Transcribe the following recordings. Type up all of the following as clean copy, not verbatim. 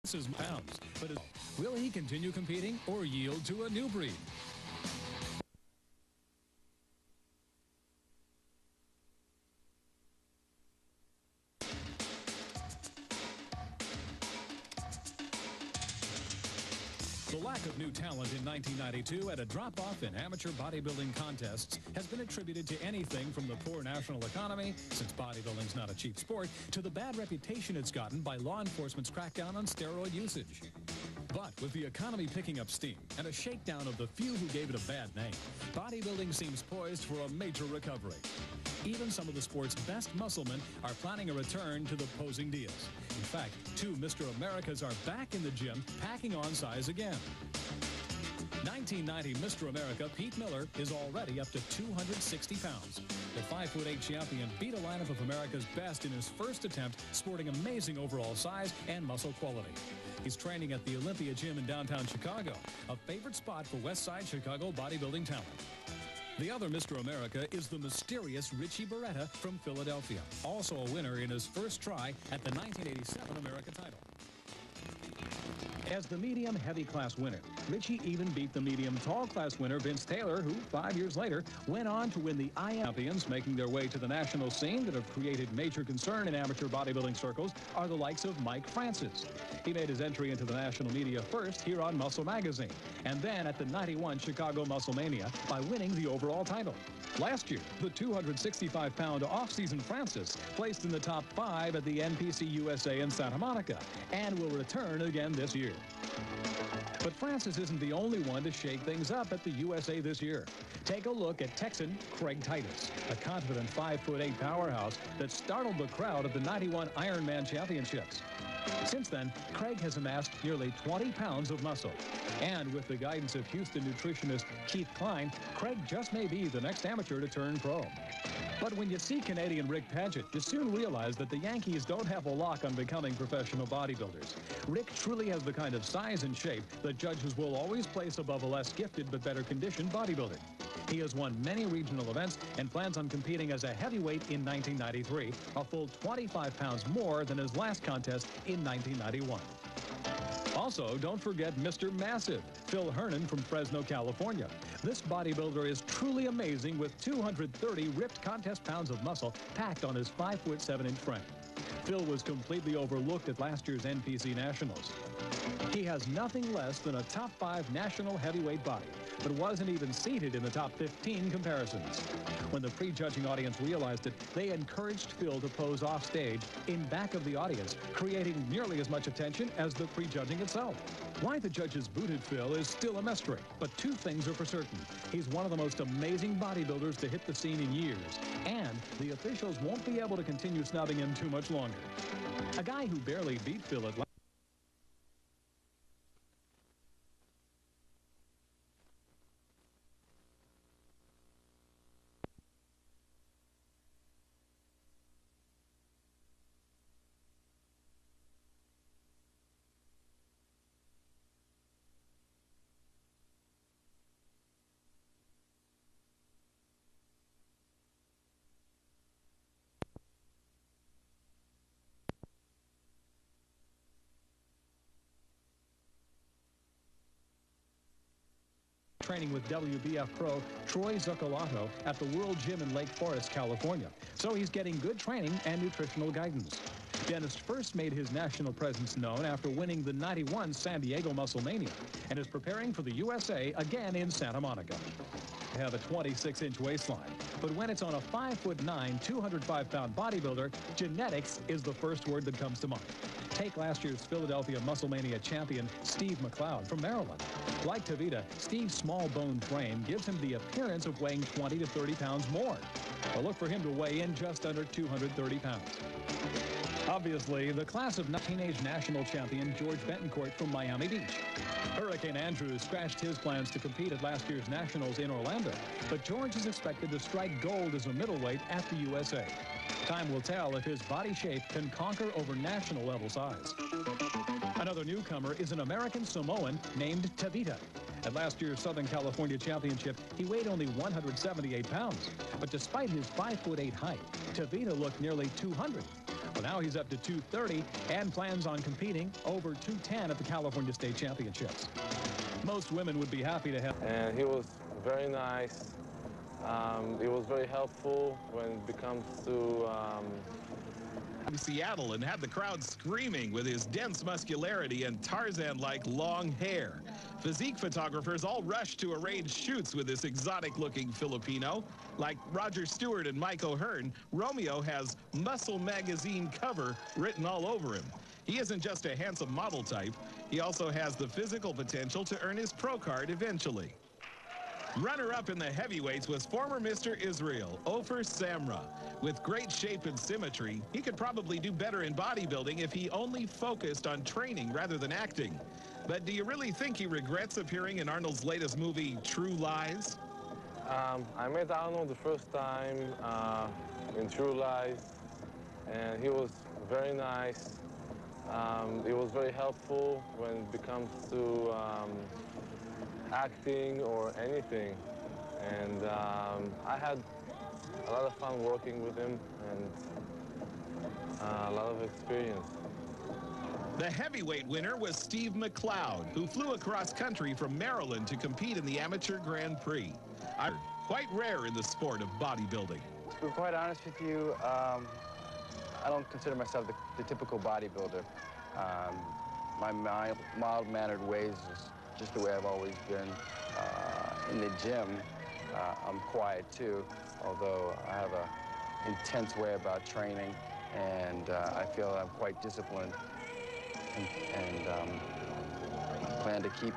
pounds. But will he continue competing or yield to a new breed? The lack of new talent in 1992 and a drop-off in amateur bodybuilding contests has been attributed to anything from the poor national economy, since bodybuilding's not a cheap sport, to the bad reputation it's gotten by law enforcement's crackdown on steroid usage. But with the economy picking up steam and a shakedown of the few who gave it a bad name, bodybuilding seems poised for a major recovery. Even some of the sport's best musclemen are planning a return to the posing deals. In fact, 2 Mr. Americas are back in the gym, packing on size again. 1990 Mr. America Pete Miller is already up to 260 pounds. The 5'8" champion beat a lineup of America's best in his first attempt, sporting amazing overall size and muscle quality. He's training at the Olympia Gym in downtown Chicago, a favorite spot for West Side Chicago bodybuilding talent. The other Mr. America is the mysterious Richie Beretta from Philadelphia, also a winner in his first try at the 1987 America title. As the medium heavy class winner, Richie even beat the medium tall class winner Vince Taylor, who 5 years later went on to win the IM champions. Making their way to the national scene that have created major concern in amateur bodybuilding circles are the likes of Mike Francis. He made his entry into the national media first here on Muscle Magazine, and then at the 91 Chicago Muscle Mania by winning the overall title. Last year, the 265-pound off-season Francis placed in the top 5 at the NPC USA in Santa Monica and will return again this year. But Francis isn't the only one to shake things up at the USA this year. Take a look at Texan Craig Titus, a confident 5'8" powerhouse that startled the crowd at the 91 Ironman Championships. Since then, Craig has amassed nearly 20 pounds of muscle. And with the guidance of Houston nutritionist Keith Klein, Craig just may be the next amateur to turn pro. But when you see Canadian Rick Paget, you soon realize that the Yankees don't have a lock on becoming professional bodybuilders. Rick truly has the kind of size and shape that judges will always place above a less gifted but better conditioned bodybuilder. He has won many regional events and plans on competing as a heavyweight in 1993, a full 25 pounds more than his last contest in 1991. Also, don't forget Mr. Massive, Phil Hernan from Fresno, California. This bodybuilder is truly amazing with 230 ripped contest pounds of muscle packed on his 5'7" frame. Phil was completely overlooked at last year's NPC Nationals. He has nothing less than a top 5 national heavyweight body, but wasn't even seated in the top 15 comparisons. When the prejudging audience realized it, they encouraged Phil to pose off stage in back of the audience, creating nearly as much attention as the prejudging itself. Why the judges booted Phil is still a mystery, but 2 things are for certain. He's one of the most amazing bodybuilders to hit the scene in years, and the officials won't be able to continue snubbing him too much longer. A guy who barely beat Phil at training with WBF pro Troy Zuccolato at the World Gym in Lake Forest, California. So he's getting good training and nutritional guidance. Dennis first made his national presence known after winning the 91 San Diego Muscle Mania and is preparing for the USA again in Santa Monica. They have a 26-inch waistline, but when it's on a 5'9", 205-pound bodybuilder, genetics is the first word that comes to mind. Take last year's Philadelphia Muscle Mania champion, Steve McLeod from Maryland. Like Tavita, Steve's small bone frame gives him the appearance of weighing 20 to 30 pounds more. But look for him to weigh in just under 230 pounds. Obviously, the class of teenage national champion George Betancourt from Miami Beach. Hurricane Andrew scratched his plans to compete at last year's Nationals in Orlando, but George is expected to strike gold as a middleweight at the USA. Time will tell if his body shape can conquer over national level size. Another newcomer is an American Samoan named Tavita. At last year's Southern California Championship, he weighed only 178 pounds. But despite his 5'8" height, Tavita looked nearly 200. But now he's up to 230 and plans on competing over 210 at the California State Championships. Most women would be happy to have. And he was very nice. He was very helpful when it comes to Seattle, and had the crowd screaming with his dense muscularity and Tarzan-like long hair. Physique photographers all rushed to arrange shoots with this exotic-looking Filipino. Like Roger Stewart and Mike O'Hearn, Romeo has Muscle Magazine cover written all over him. He isn't just a handsome model type. He also has the physical potential to earn his pro card eventually. Runner-up in the heavyweights was former Mr. Israel, Ofer Samra. With great shape and symmetry, he could probably do better in bodybuilding if he only focused on training rather than acting. But do you really think he regrets appearing in Arnold's latest movie, True Lies? I met Arnold the first time in True Lies, and he was very nice. He was very helpful when it comes to acting or anything, and I had a lot of fun working with him and a lot of experience. The heavyweight winner was Steve McLeod, who flew across country from Maryland to compete in the Amateur Grand Prix. Quite rare in the sport of bodybuilding. To be quite honest with you, I don't consider myself the typical bodybuilder. My mild-mannered ways is just the way I've always been. In the gym, I'm quiet too, although I have an intense way about training, and I feel I'm quite disciplined, and plan to keep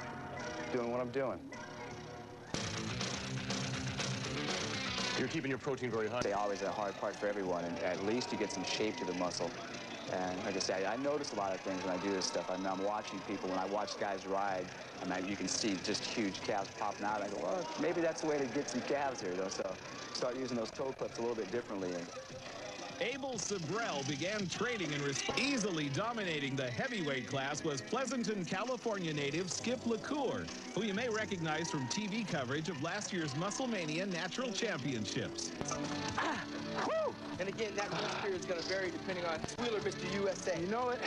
doing what I'm doing. You're keeping your protein very high. They always a hard part for everyone, and at least you get some shape to the muscle. And like I say, I notice a lot of things when I do this stuff. I'm watching people. When I watch guys ride, you can see just huge calves popping out. I go, well, maybe that's the way to get some calves here, though. So start using those toe clips a little bit differently. Abel Sabrell began training and easily dominating the heavyweight class was Pleasanton, California native Skip LaCour, who you may recognize from TV coverage of last year's Musclemania Natural Championships. And again, that best period is going to vary depending on Wheeler, Mr. USA. You know it.